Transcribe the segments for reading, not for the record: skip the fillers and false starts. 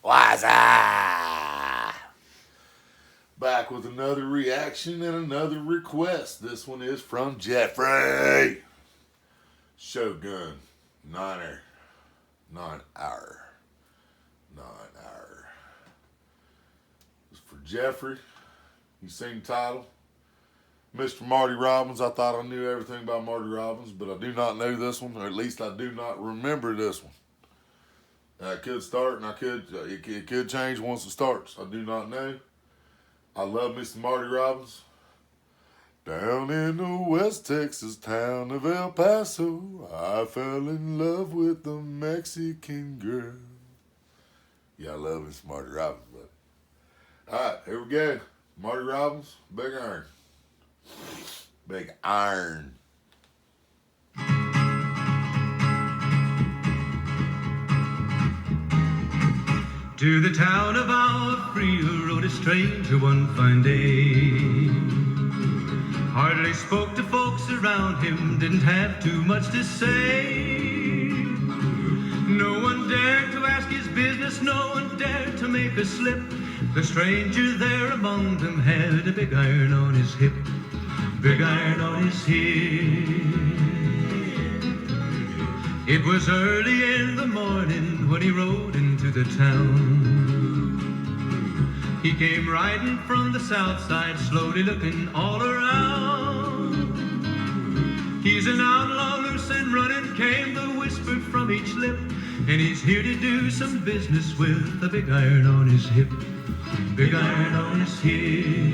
What's up? Back with another reaction and another request. This one is from Jeffrey. Shogun9hr. 9-hour. 9-hour. This is for Jeffrey. You seen the title? Mr. Marty Robbins. I thought I knew everything about Marty Robbins, but I do not know this one, or at least I do not remember this one. I could start and it could change once it starts. I do not know. I love Mr. Marty Robbins. Down in the West Texas town of El Paso, I fell in love with a Mexican girl. Yeah, I love Mr. Marty Robbins, but alright, here we go. Marty Robbins, Big Iron. Big Iron. To the town of our Frio rode a stranger one fine day. Hardly spoke to folks around him, didn't have too much to say. No one dared to ask his business, no one dared to make a slip. The stranger there among them had a big iron on his hip. Big iron on his hip. It was early in the morning when he rode into the town. He came riding from the south side, slowly looking all around. He's an outlaw, loose and running, came the whisper from each lip. And he's here to do some business with a big iron on his hip. Big iron on his hip.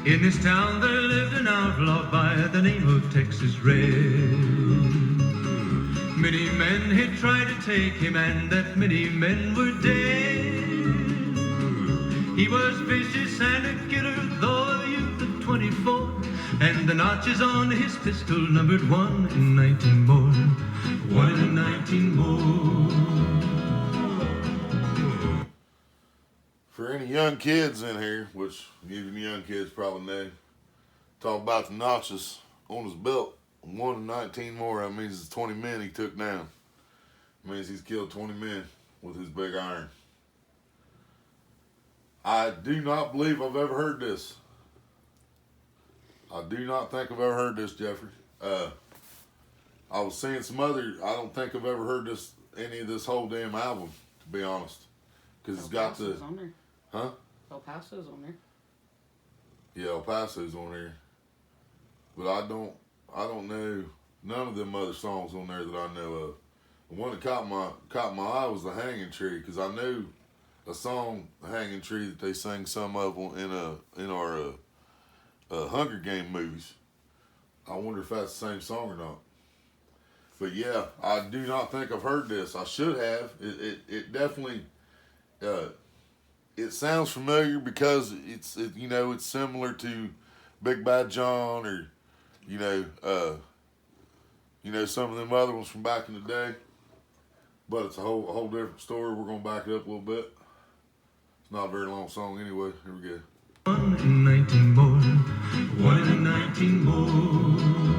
In this town there lived an outlaw by the name of Texas Red. Many men had tried to take him, and that many men were dead. He was vicious and a killer, though a youth of 24, and the notches on his pistol numbered 1 in 19 more. 1 in 19 more. For any young kids in here, which even young kids probably know, talk about the notches on his belt. 1 in 19 more, that means it's 20 men he took down. It means he's killed 20 men with his big iron. I do not believe I've ever heard this. I do not think I've ever heard this, Jeffrey. I was seeing some other, I don't think I've ever heard this, any of this whole damn album, to be honest. Because it's got the... on there. Huh? El Paso's on there. Yeah, El Paso's on there. But I don't know none of them other songs on there that I know of. The one that caught my eye was The Hanging Tree, because I knew a song, The Hanging Tree, that they sang some of in our Hunger Game movies. I wonder if that's the same song or not. But yeah, I do not think I've heard this. I should have. It definitely it sounds familiar because it's similar to Big Bad John or some of them other ones from back in the day. But it's a whole different story. We're gonna back it up a little bit. It's not a very long song anyway. Here we go. 1 in 19 more. 1 in 19 more.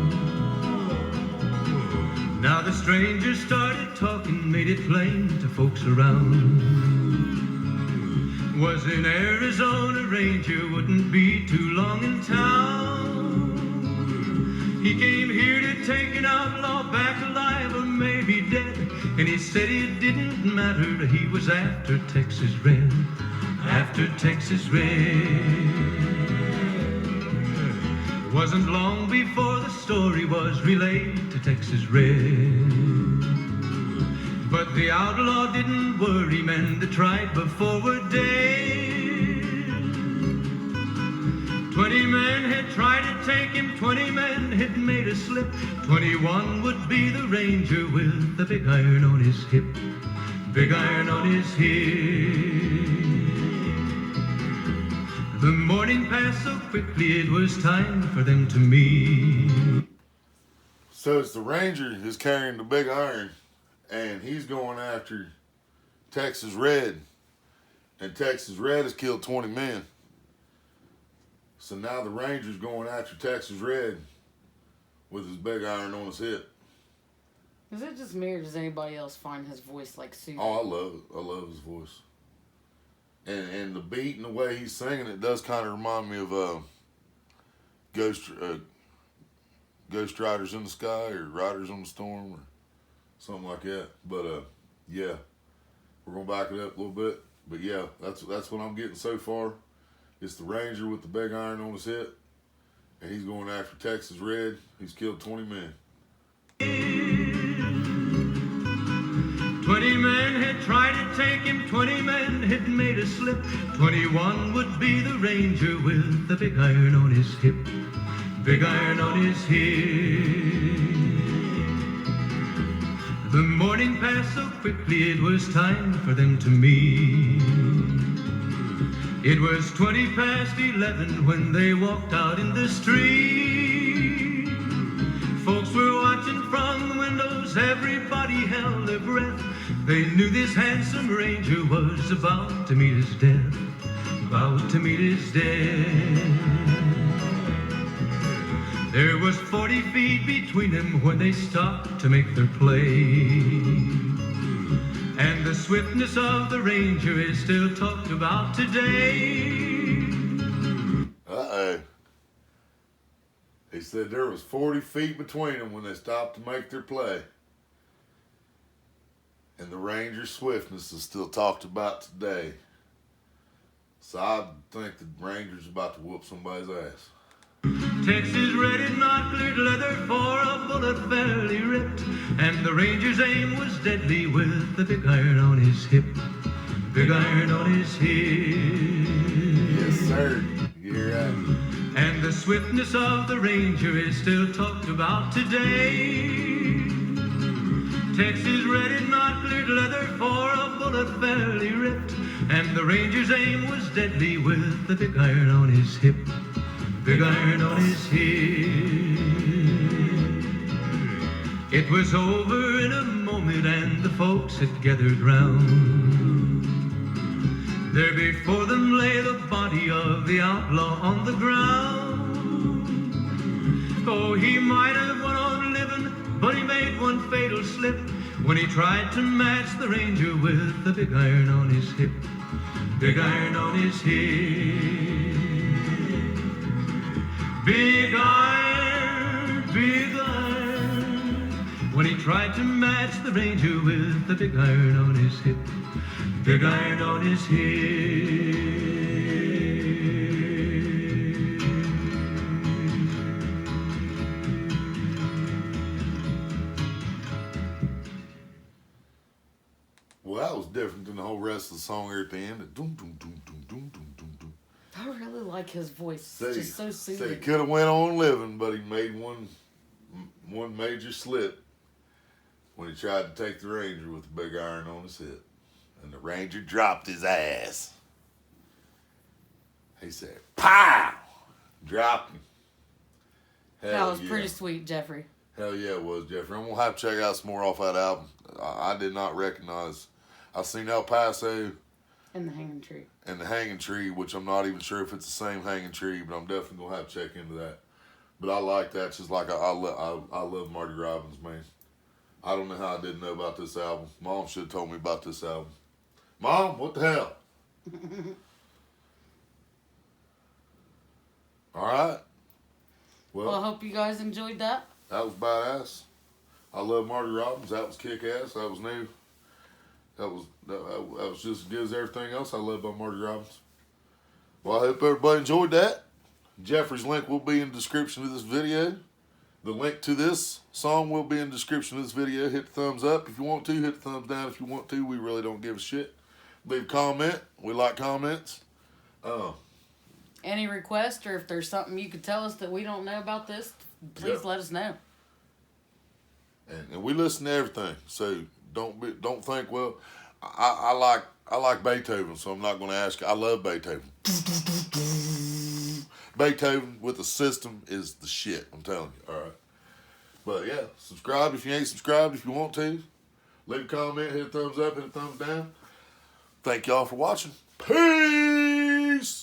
Now the stranger started talking, made it plain to folks around. Was in Arizona Ranger, wouldn't be too long in town. He came here to take an outlaw back alive or maybe dead. And he said it didn't matter, he was after Texas Red. After Texas Red. Wasn't long before the story was relayed to Texas Red. But the outlaw didn't worry, men that tried before were dead. 20 men had tried to take him, 20 men had made a slip. 21 would be the ranger with the big iron on his hip. Big iron on his hip. The morning passed so quickly, it was time for them to meet. So it's the ranger who's carrying the big iron, and he's going after Texas Red, and Texas Red has killed 20 men. So now the ranger's going after Texas Red with his big iron on his hip. Is it just me or does anybody else find his voice like soothing? Oh, I love it. I love his voice. And the beat and the way he's singing it does kind of remind me of Ghost Riders in the Sky or Riders on the Storm or something like that. But yeah, we're gonna back it up a little bit. But yeah, that's what I'm getting so far. It's the Ranger with the big iron on his hip, and he's going after Texas Red. He's killed 20 men. 20 men had tried to take him, 20 men had made a slip. 21 would be the Ranger with the big iron on his hip. Big iron on his hip. The morning passed so quickly, it was time for them to meet. It was 20 past 11 when they walked out in the street. Folks were watching from the windows, everybody held their breath. They knew this handsome Ranger was about to meet his death. About to meet his death. There was 40 feet between them when they stopped to make their play. And the swiftness of the Ranger is still talked about today. Uh-oh. He said there was 40 feet between them when they stopped to make their play. And the Ranger's swiftness is still talked about today. So I think the Ranger's about to whoop somebody's ass. Texas Red had not cleared leather for a bullet fairly ripped. And the Ranger's aim was deadly with the big iron on his hip. Big iron on his hip. Yes, sir. You hear that? And the swiftness of the Ranger is still talked about today. Texas Red had not cleared leather for a bullet fairly ripped. And the Ranger's aim was deadly with the big iron on his hip. Big iron on his hip. It was over in a moment and the folks had gathered round. There before them lay the body of the outlaw on the ground. Oh, he might have went on living, but he made one fatal slip when he tried to match the Ranger with the big iron on his hip. Big iron on his hip. Big iron, big iron. When he tried to match the Ranger with the big iron on his hip. Big iron on his hip. Well, that was different than the whole rest of the song here at the end. Doom, doom, doom, doom, doom, doom, doom, doom. I really like his voice. It's just so soothing. He could have went on living, but he made one major slip when he tried to take the Ranger with the big iron on his hip. And the Ranger dropped his ass. He said, "Pow!" Dropped him. That was pretty sweet, Jeffrey. Hell yeah, it was, Jeffrey. I'm going to have to check out some more off that album. I did not recognize. I seen El Paso. And the Hanging Tree. And the Hanging Tree, which I'm not even sure if it's the same Hanging Tree, but I'm definitely going to have to check into that. But I like that, just like I love Marty Robbins, man. I don't know how I didn't know about this album. Mom should have told me about this album. Mom, what the hell? All right. Well, I hope you guys enjoyed that. That was badass. I love Marty Robbins. That was kick-ass. That was new. That was just as good as everything else I love about Marty Robbins. Well, I hope everybody enjoyed that. Jeffrey's link will be in the description of this video. The link to this song will be in the description of this video. Hit the thumbs up if you want to. Hit the thumbs down if you want to. We really don't give a shit. Leave a comment. We like comments. Any request, or if there's something you could tell us that we don't know about this, please let us know. And we listen to everything, so don't think, well, I like Beethoven, so I'm not going to ask you. I love Beethoven. Beethoven with a system is the shit, I'm telling you, all right? But yeah, subscribe if you ain't subscribed if you want to. Leave a comment, hit a thumbs up, hit a thumbs down. Thank y'all for watching. Peace!